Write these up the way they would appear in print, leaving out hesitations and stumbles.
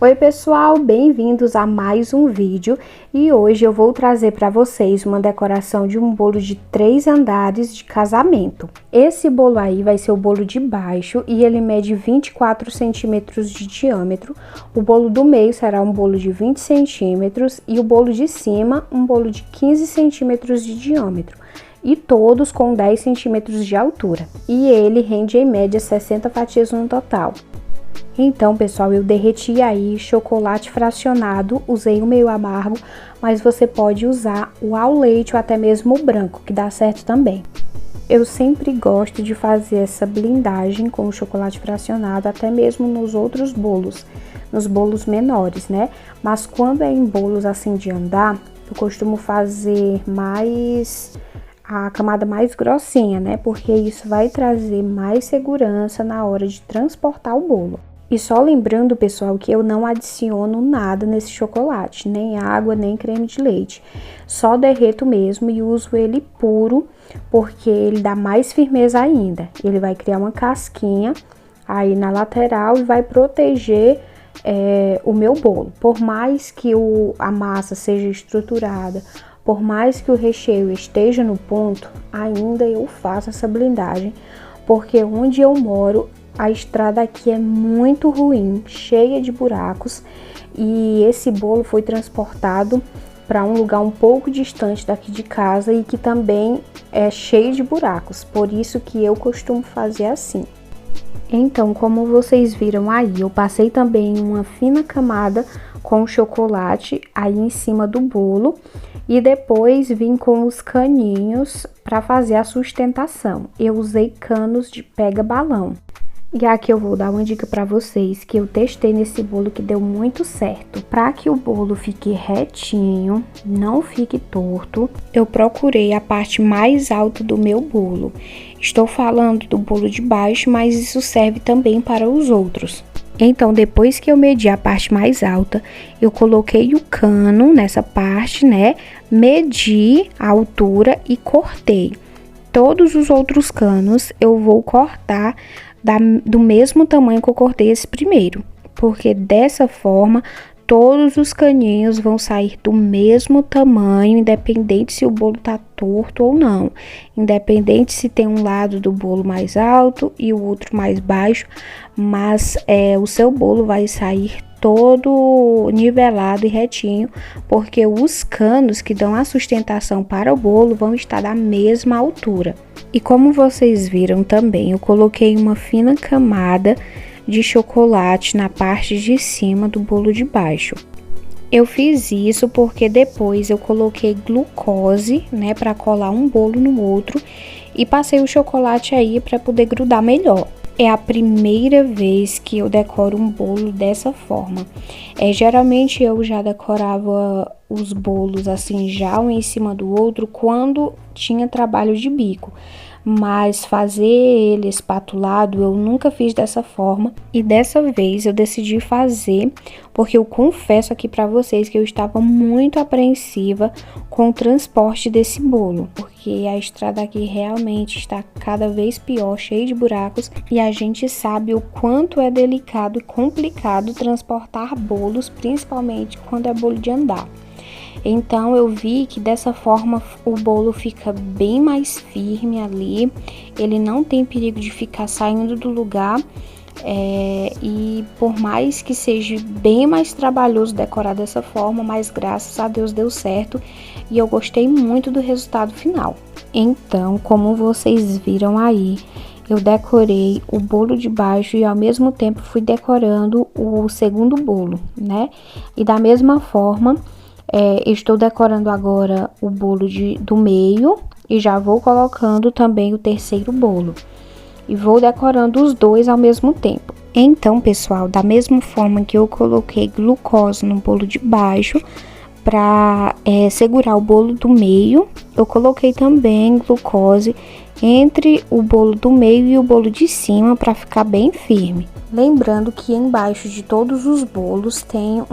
Oi pessoal, bem-vindos a mais um vídeo e hoje eu vou trazer para vocês uma decoração de um bolo de 3 andares de casamento. Esse bolo aí vai ser o bolo de baixo e ele mede 24 centímetros de diâmetro. O bolo do meio será um bolo de 20 centímetros e o bolo de cima um bolo de 15 centímetros de diâmetro. E todos com 10 centímetros de altura. E ele rende em média 60 fatias no total. Então, pessoal, eu derreti aí chocolate fracionado, usei o meio amargo, mas você pode usar o ao leite ou até mesmo o branco, que dá certo também. Eu sempre gosto de fazer essa blindagem com o chocolate fracionado, até mesmo nos outros bolos, nos bolos menores, né? Mas quando é em bolos assim de andar, eu costumo fazer a camada mais grossinha, né? Porque isso vai trazer mais segurança na hora de transportar o bolo. E só lembrando, pessoal, que eu não adiciono nada nesse chocolate, nem água, nem creme de leite. Só derreto mesmo e uso ele puro, porque ele dá mais firmeza ainda. Ele vai criar uma casquinha aí na lateral e vai proteger o meu bolo. Por mais que a massa seja estruturada, por mais que o recheio esteja no ponto, ainda eu faço essa blindagem, porque onde eu moro, a estrada aqui é muito ruim, cheia de buracos, e esse bolo foi transportado para um lugar um pouco distante daqui de casa e que também é cheio de buracos, por isso que eu costumo fazer assim. Então, como vocês viram aí, eu passei também uma fina camada com chocolate aí em cima do bolo e depois vim com os caninhos para fazer a sustentação. Eu usei canos de pega-balão. E aqui eu vou dar uma dica para vocês que eu testei nesse bolo que deu muito certo. Para que o bolo fique retinho, não fique torto, eu procurei a parte mais alta do meu bolo. Estou falando do bolo de baixo, mas isso serve também para os outros. Então, depois que eu medi a parte mais alta, eu coloquei o cano nessa parte, né? Medi a altura e cortei. Todos os outros canos eu vou cortar do mesmo tamanho que eu cortei esse primeiro, porque dessa forma todos os caninhos vão sair do mesmo tamanho, independente se o bolo tá torto ou não, independente se tem um lado do bolo mais alto e o outro mais baixo, mas o seu bolo vai sair todo nivelado e retinho, porque os canos que dão a sustentação para o bolo vão estar da mesma altura. E como vocês viram também, eu coloquei uma fina camada de chocolate na parte de cima do bolo de baixo. Eu fiz isso porque depois eu coloquei glucose, né, para colar um bolo no outro e passei o chocolate aí para poder grudar melhor. É a primeira vez que eu decoro um bolo dessa forma. Geralmente eu já decorava os bolos assim, já um em cima do outro, quando tinha trabalho de bico. Mas fazer ele espatulado eu nunca fiz dessa forma. E dessa vez eu decidi fazer, porque eu confesso aqui pra vocês que eu estava muito apreensiva com o transporte desse bolo. Porque a estrada aqui realmente está cada vez pior, cheia de buracos. E a gente sabe o quanto é delicado e complicado transportar bolos, principalmente quando é bolo de andar. Então, eu vi que dessa forma o bolo fica bem mais firme ali, ele não tem perigo de ficar saindo do lugar, e por mais que seja bem mais trabalhoso decorar dessa forma, mas graças a Deus deu certo e eu gostei muito do resultado final. Então, como vocês viram aí, eu decorei o bolo de baixo e ao mesmo tempo fui decorando o segundo bolo, né? E da mesma forma, estou decorando agora o bolo do meio e já vou colocando também o terceiro bolo. E vou decorando os dois ao mesmo tempo. Então, pessoal, da mesma forma que eu coloquei glucose no bolo de baixo para segurar o bolo do meio, eu coloquei também glucose entre o bolo do meio e o bolo de cima para ficar bem firme. Lembrando que embaixo de todos os bolos tem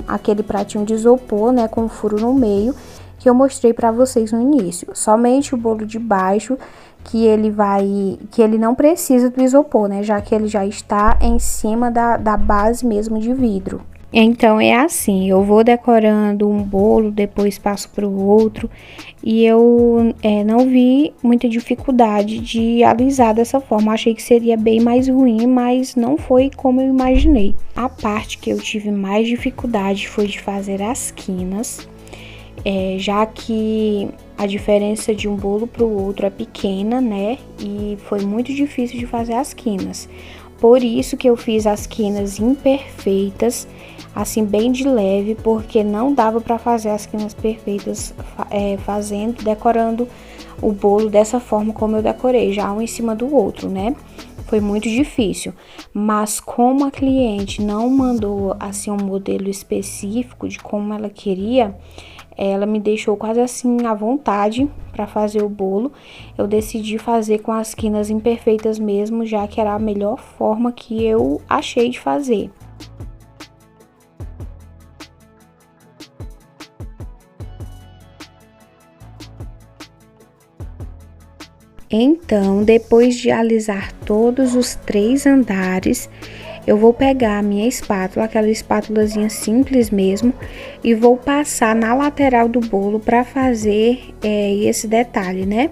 aquele pratinho de isopor, né, com furo no meio, que eu mostrei para vocês no início. Somente o bolo de baixo que ele não precisa do isopor, né, já que ele já está em cima da base mesmo de vidro. Então é assim, eu vou decorando um bolo, depois passo para o outro e eu não vi muita dificuldade de alisar dessa forma. Achei que seria bem mais ruim, mas não foi como eu imaginei. A parte que eu tive mais dificuldade foi de fazer as quinas, já que a diferença de um bolo para o outro é pequena, né? E foi muito difícil de fazer as quinas. Por isso que eu fiz as quinas imperfeitas, assim bem de leve, porque não dava para fazer as quinas perfeitas decorando o bolo dessa forma como eu decorei, já um em cima do outro, né? Foi muito difícil, mas como a cliente não mandou assim um modelo específico de como ela queria, ela me deixou quase assim à vontade para fazer o bolo. Eu decidi fazer com as quinas imperfeitas mesmo, já que era a melhor forma que eu achei de fazer. Então, depois de alisar todos os 3 andares, eu vou pegar a minha espátula, aquela espátulazinha simples mesmo, e vou passar na lateral do bolo para fazer esse detalhe, né?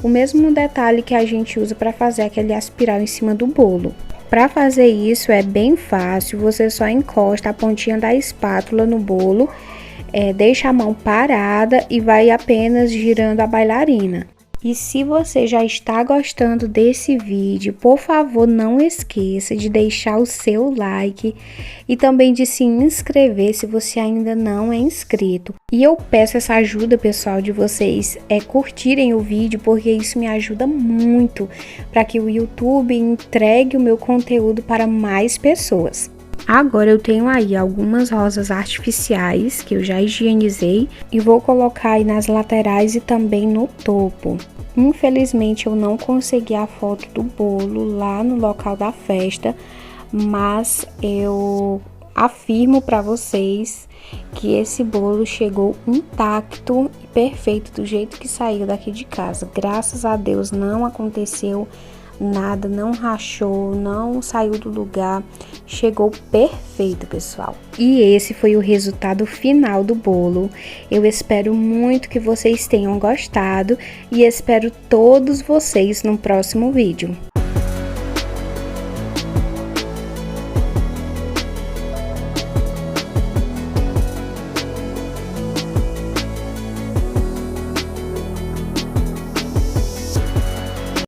O mesmo detalhe que a gente usa para fazer aquele aspiral em cima do bolo. Para fazer isso é bem fácil, você só encosta a pontinha da espátula no bolo, deixa a mão parada e vai apenas girando a bailarina. E se você já está gostando desse vídeo, por favor, não esqueça de deixar o seu like e também de se inscrever se você ainda não é inscrito. E eu peço essa ajuda, pessoal, de vocês curtirem o vídeo, porque isso me ajuda muito para que o YouTube entregue o meu conteúdo para mais pessoas. Agora eu tenho aí algumas rosas artificiais que eu já higienizei e vou colocar aí nas laterais e também no topo. Infelizmente eu não consegui a foto do bolo lá no local da festa, mas eu afirmo para vocês que esse bolo chegou intacto e perfeito do jeito que saiu daqui de casa. Graças a Deus não aconteceu nada, não rachou, não saiu do lugar, chegou perfeito, pessoal. E esse foi o resultado final do bolo. Eu espero muito que vocês tenham gostado e espero todos vocês no próximo vídeo.